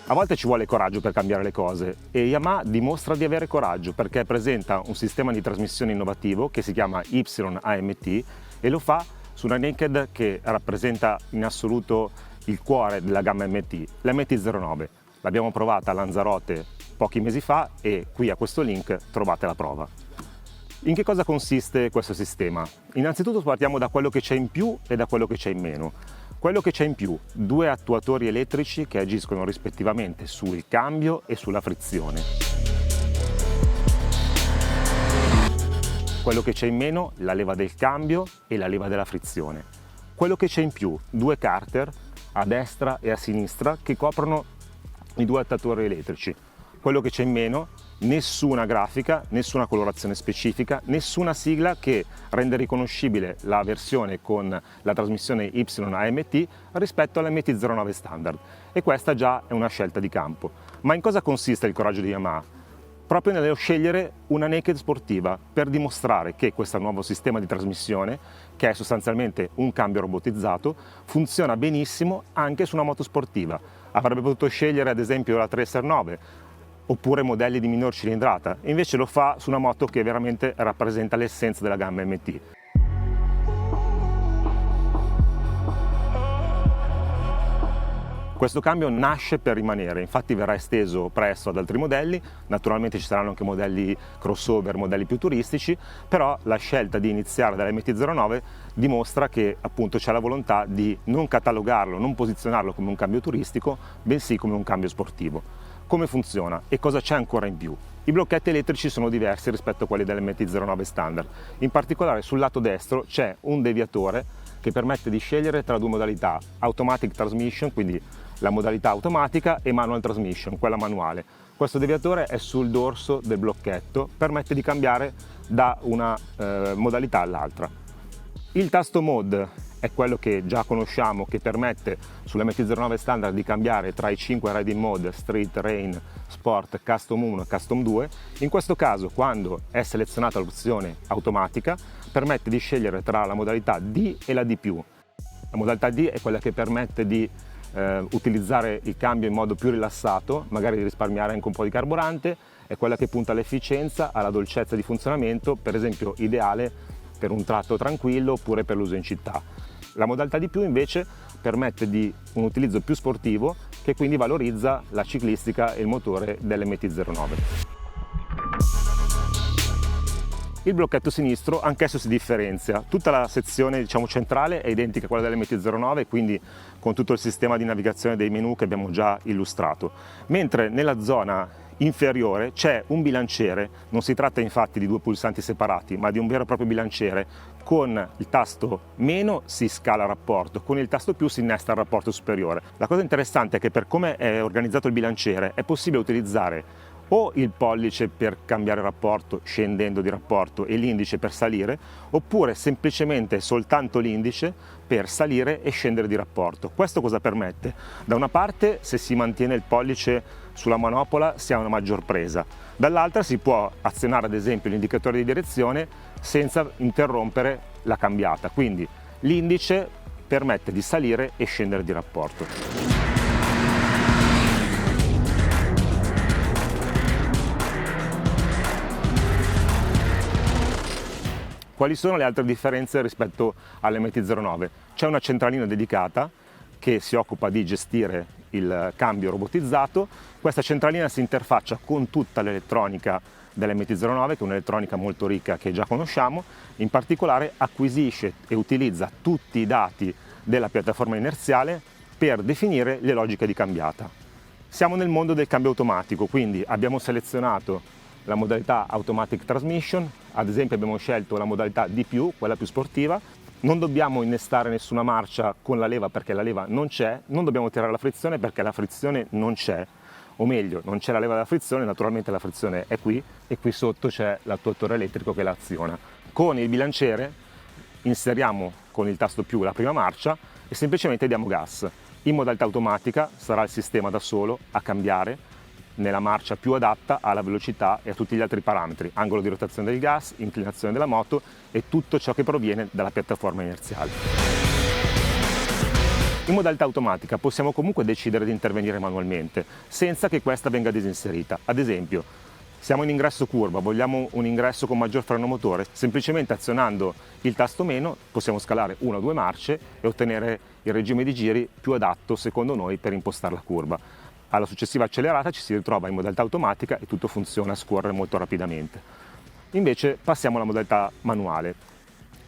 A volte ci vuole coraggio per cambiare le cose e Yamaha dimostra di avere coraggio perché presenta un sistema di trasmissione innovativo che si chiama YAMT e lo fa su una naked che rappresenta in assoluto il cuore della gamma MT, la MT-09. L'abbiamo provata a Lanzarote pochi mesi fa e qui a questo link trovate la prova. In che cosa consiste questo sistema? Innanzitutto partiamo da quello che c'è in più e da quello che c'è in meno. Quello che c'è in più, due attuatori elettrici che agiscono rispettivamente sul cambio e sulla frizione. Quello che c'è in meno, la leva del cambio e la leva della frizione. Quello che c'è in più, due carter a destra e a sinistra che coprono i due attuatori elettrici. Quello che c'è in meno, nessuna grafica, nessuna colorazione specifica, nessuna sigla che rende riconoscibile la versione con la trasmissione YAMT rispetto alla MT-09 standard. E questa già è una scelta di campo. Ma in cosa consiste il coraggio di Yamaha? Proprio nello scegliere una naked sportiva per dimostrare che questo nuovo sistema di trasmissione, che è sostanzialmente un cambio robotizzato, funziona benissimo anche su una moto sportiva. Avrebbe potuto scegliere ad esempio la Tracer 9 oppure modelli di minor cilindrata, e invece lo fa su una moto che veramente rappresenta l'essenza della gamma MT. Questo cambio nasce per rimanere, infatti verrà esteso presto ad altri modelli, naturalmente ci saranno anche modelli crossover, modelli più turistici, però la scelta di iniziare dalla MT-09 dimostra che appunto c'è la volontà di non catalogarlo, non posizionarlo come un cambio turistico, bensì come un cambio sportivo. Come funziona e cosa c'è ancora in più? I blocchetti elettrici sono diversi rispetto a quelli dell'MT-09 standard, in particolare sul lato destro c'è un deviatore che permette di scegliere tra due modalità, Automatic Transmission, quindi la modalità automatica, e Manual Transmission, quella manuale. Questo deviatore è sul dorso del blocchetto, permette di cambiare da una modalità all'altra. Il tasto Mode è quello che già conosciamo, che permette sull'MT-09 standard di cambiare tra i 5 riding mode, Street, Rain, Sport, Custom 1 e Custom 2. In questo caso, quando è selezionata l'opzione automatica, permette di scegliere tra la modalità D e la D+. La modalità D è quella che permette di utilizzare il cambio in modo più rilassato, magari di risparmiare anche un po' di carburante, è quella che punta all'efficienza, alla dolcezza di funzionamento, per esempio ideale per un tratto tranquillo oppure per l'uso in città. La modalità D+ invece permette di un utilizzo più sportivo che quindi valorizza la ciclistica e il motore dell'MT-09. Il blocchetto sinistro anch'esso si differenzia, tutta la sezione centrale è identica a quella dell'MT-09, quindi con tutto il sistema di navigazione dei menu che abbiamo già illustrato, mentre nella zona inferiore c'è un bilanciere, non si tratta infatti di due pulsanti separati ma di un vero e proprio bilanciere. Con il tasto meno si scala il rapporto, con il tasto più si innesta il rapporto superiore. La cosa interessante è che per come è organizzato il bilanciere è possibile utilizzare o il pollice per cambiare rapporto scendendo di rapporto e l'indice per salire, oppure semplicemente soltanto l'indice per salire e scendere di rapporto. Questo cosa permette? Da una parte, se si mantiene il pollice sulla manopola si ha una maggior presa, dall'altra si può azionare ad esempio l'indicatore di direzione senza interrompere la cambiata, quindi l'indice permette di salire e scendere di rapporto. Quali sono le altre differenze rispetto all'MT-09? C'è una centralina dedicata che si occupa di gestire il cambio robotizzato. Questa centralina si interfaccia con tutta l'elettronica dell'MT-09, che è un'elettronica molto ricca che già conosciamo, in particolare acquisisce e utilizza tutti i dati della piattaforma inerziale per definire le logiche di cambiata. Siamo nel mondo del cambio automatico, quindi abbiamo selezionato la modalità Automatic Transmission, ad esempio abbiamo scelto la modalità D+, quella più sportiva. Non dobbiamo innestare nessuna marcia con la leva perché la leva non c'è, non dobbiamo tirare la frizione perché la frizione non c'è, o meglio, non c'è la leva della frizione, naturalmente la frizione è qui e qui sotto c'è l'attuatore elettrico che la aziona. Con il bilanciere inseriamo con il tasto più la prima marcia e semplicemente diamo gas. In modalità automatica sarà il sistema da solo a cambiare nella marcia più adatta alla velocità e a tutti gli altri parametri, angolo di rotazione del gas, inclinazione della moto e tutto ciò che proviene dalla piattaforma inerziale. In modalità automatica possiamo comunque decidere di intervenire manualmente, senza che questa venga disinserita. Ad esempio, siamo in ingresso curva, vogliamo un ingresso con maggior freno motore, semplicemente azionando il tasto meno possiamo scalare 1 o 2 marce e ottenere il regime di giri più adatto secondo noi per impostare la curva. Alla successiva accelerata ci si ritrova in modalità automatica e tutto funziona, scorre molto rapidamente. Invece passiamo alla modalità manuale.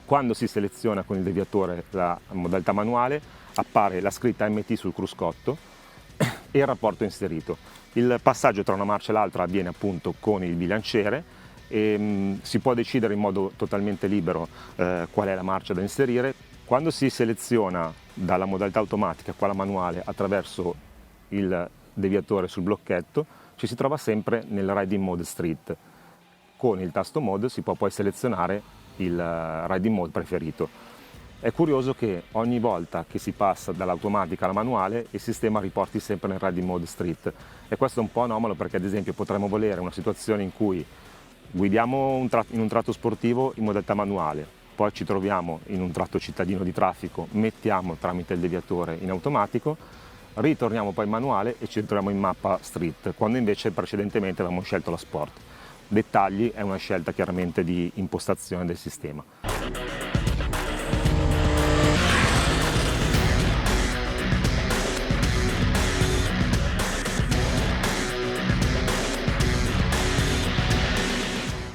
Quando si seleziona con il deviatore la modalità manuale appare la scritta MT sul cruscotto e il rapporto inserito. Il passaggio tra una marcia e l'altra avviene appunto con il bilanciere e si può decidere in modo totalmente libero qual è la marcia da inserire. Quando si seleziona dalla modalità automatica a quella manuale attraverso il deviatore sul blocchetto, ci si trova sempre nel Riding Mode Street. Con il tasto Mode si può poi selezionare il Riding Mode preferito. È curioso che ogni volta che si passa dall'automatica alla manuale il sistema riporti sempre nel Riding Mode Street, e questo è un po' anomalo perché ad esempio potremmo volere una situazione in cui guidiamo in un tratto sportivo in modalità manuale, poi ci troviamo in un tratto cittadino di traffico, mettiamo tramite il deviatore in automatico, ritorniamo poi in manuale e ci ritroviamo in mappa street, quando invece precedentemente avevamo scelto la sport. Dettagli, è una scelta chiaramente di impostazione del sistema.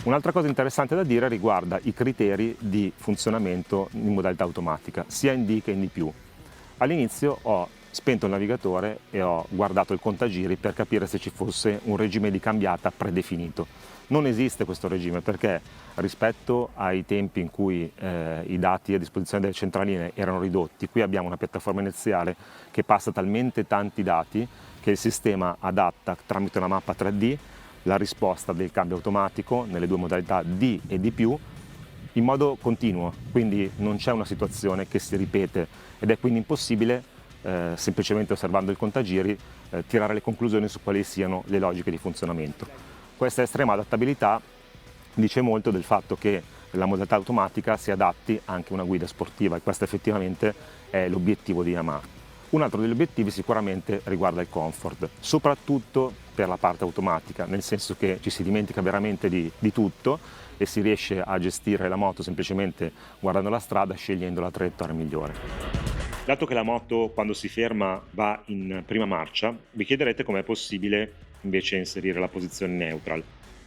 Un'altra cosa interessante da dire riguarda i criteri di funzionamento in modalità automatica, sia in D che in D+. All'inizio ho spento il navigatore e ho guardato il contagiri per capire se ci fosse un regime di cambiata predefinito. Non esiste questo regime perché rispetto ai tempi in cui i dati a disposizione delle centraline erano ridotti, qui abbiamo una piattaforma iniziale che passa talmente tanti dati che il sistema adatta tramite una mappa 3D la risposta del cambio automatico nelle due modalità D e D+, in modo continuo, quindi non c'è una situazione che si ripete ed è quindi impossibile, semplicemente osservando il contagiri, tirare le conclusioni su quali siano le logiche di funzionamento. Questa estrema adattabilità dice molto del fatto che la modalità automatica si adatti anche a una guida sportiva e questo effettivamente è l'obiettivo di Yamaha. Un altro degli obiettivi sicuramente riguarda il comfort, soprattutto per la parte automatica, nel senso che ci si dimentica veramente di tutto e si riesce a gestire la moto semplicemente guardando la strada, scegliendo la traiettoria migliore. Dato che la moto quando si ferma va in prima marcia, vi chiederete com'è possibile invece inserire la posizione neutral.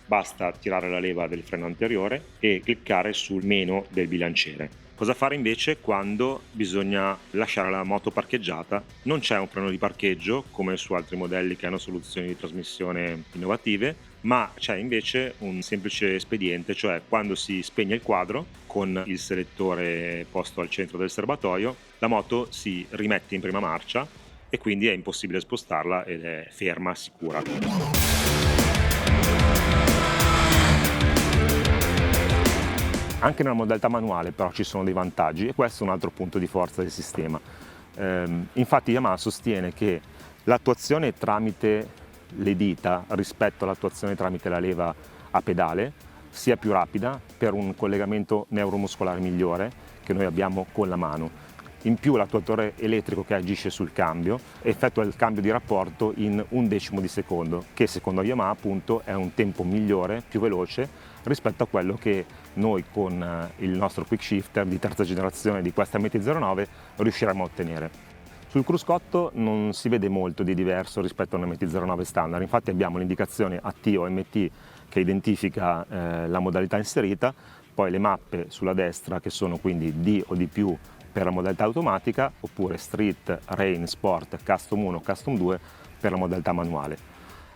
Basta tirare la leva del freno anteriore e cliccare sul meno del bilanciere. Cosa fare invece quando bisogna lasciare la moto parcheggiata? Non c'è un freno di parcheggio come su altri modelli che hanno soluzioni di trasmissione innovative, ma c'è invece un semplice espediente, cioè quando si spegne il quadro con il selettore posto al centro del serbatoio, la moto si rimette in prima marcia e quindi è impossibile spostarla ed è ferma, sicura. Anche nella modalità manuale però ci sono dei vantaggi e questo è un altro punto di forza del sistema. Infatti Yamaha sostiene che l'attuazione tramite le dita rispetto all'attuazione tramite la leva a pedale sia più rapida per un collegamento neuromuscolare migliore che noi abbiamo con la mano. In più l'attuatore elettrico che agisce sul cambio effettua il cambio di rapporto in 1/10 di secondo, che secondo Yamaha appunto è un tempo migliore, più veloce rispetto a quello che noi con il nostro quick shifter di terza generazione di questa MT-09 riusciremo a ottenere. Sul cruscotto non si vede molto di diverso rispetto a una MT-09 standard, infatti abbiamo l'indicazione AT o MT che identifica la modalità inserita, poi le mappe sulla destra che sono quindi D o D+, per la modalità automatica, oppure Street, Rain, Sport, Custom 1, Custom 2 per la modalità manuale.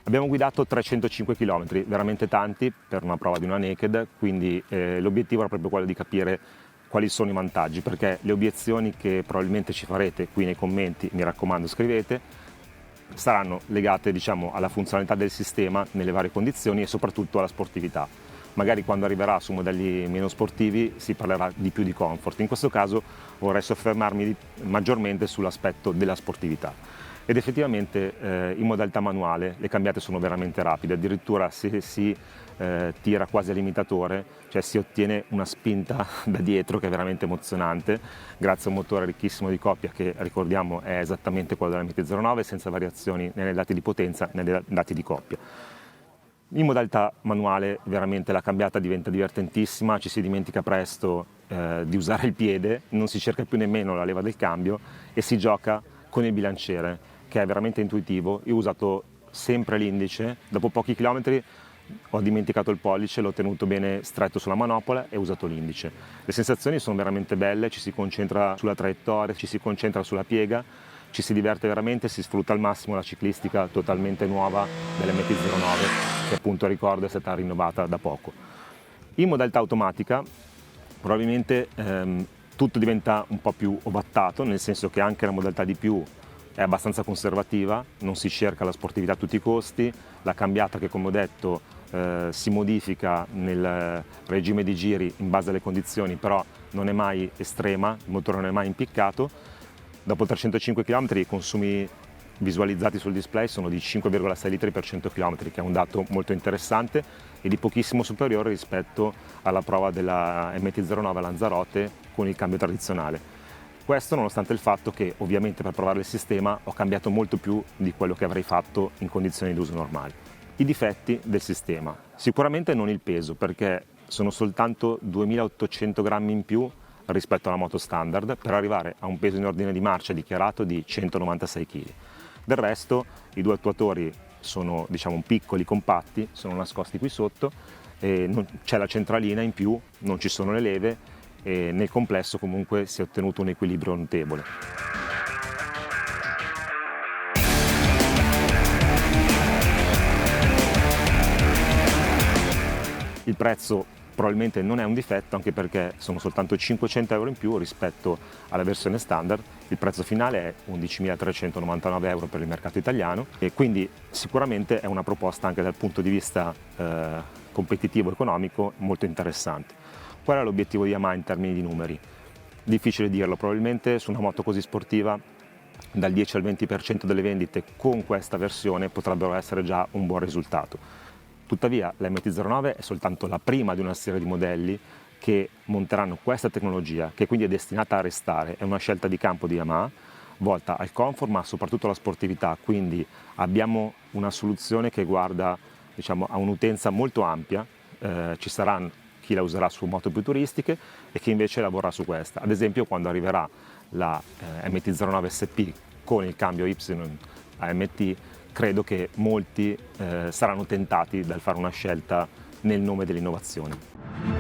Abbiamo guidato 305 km, veramente tanti per una prova di una naked, quindi l'obiettivo era proprio quello di capire quali sono i vantaggi, perché le obiezioni che probabilmente ci farete qui nei commenti, mi raccomando scrivete, saranno legate alla funzionalità del sistema nelle varie condizioni e soprattutto alla sportività. Magari quando arriverà su modelli meno sportivi si parlerà di più di comfort, in questo caso vorrei soffermarmi maggiormente sull'aspetto della sportività. ed effettivamente in modalità manuale le cambiate sono veramente rapide, addirittura se si tira quasi a limitatore, cioè si ottiene una spinta da dietro che è veramente emozionante, grazie a un motore ricchissimo di coppia che ricordiamo è esattamente quello della MT-09 senza variazioni né nei dati di potenza né nei dati di coppia. In modalità manuale veramente la cambiata diventa divertentissima, ci si dimentica presto di usare il piede, non si cerca più nemmeno la leva del cambio e si gioca con il bilanciere, che è veramente intuitivo. Io ho usato sempre l'indice, dopo pochi chilometri ho dimenticato il pollice, l'ho tenuto bene stretto sulla manopola e ho usato l'indice. Le sensazioni sono veramente belle, ci si concentra sulla traiettoria, ci si concentra sulla piega, ci si diverte veramente, si sfrutta al massimo la ciclistica totalmente nuova dell'MT-09, che appunto ricordo è stata rinnovata da poco. In modalità automatica probabilmente tutto diventa un po' più ovattato, nel senso che anche la modalità di più è abbastanza conservativa, non si cerca la sportività a tutti i costi, la cambiata che come ho detto si modifica nel regime di giri in base alle condizioni, però non è mai estrema, il motore non è mai impiccato. Dopo 305 km i consumi visualizzati sul display sono di 5,6 litri per 100 km, che è un dato molto interessante e di pochissimo superiore rispetto alla prova della MT-09 a Lanzarote con il cambio tradizionale. Questo nonostante il fatto che ovviamente per provare il sistema ho cambiato molto più di quello che avrei fatto in condizioni di uso normali. I difetti del sistema. Sicuramente non il peso, perché sono soltanto 2800 grammi in più rispetto alla moto standard per arrivare a un peso in ordine di marcia dichiarato di 196 kg. Del resto i due attuatori sono piccoli, compatti, sono nascosti qui sotto, c'è la centralina in più, non ci sono le leve e nel complesso comunque si è ottenuto un equilibrio notevole. Il prezzo probabilmente non è un difetto, anche perché sono soltanto 500 euro in più rispetto alla versione standard. Il prezzo finale è 11.399 euro per il mercato italiano e quindi sicuramente è una proposta anche dal punto di vista competitivo economico molto interessante. Qual è l'obiettivo di Yamaha in termini di numeri? Difficile dirlo, probabilmente su una moto così sportiva dal 10 al 20% delle vendite con questa versione potrebbero essere già un buon risultato. Tuttavia la MT-09 è soltanto la prima di una serie di modelli che monteranno questa tecnologia, che quindi è destinata a restare. È una scelta di campo di Yamaha, volta al comfort ma soprattutto alla sportività, quindi abbiamo una soluzione che guarda a un'utenza molto ampia, ci sarà chi la userà su moto più turistiche e chi invece lavorerà su questa. Ad esempio quando arriverà la MT-09 SP con il cambio Y AMT, credo che molti saranno tentati dal fare una scelta nel nome dell'innovazione.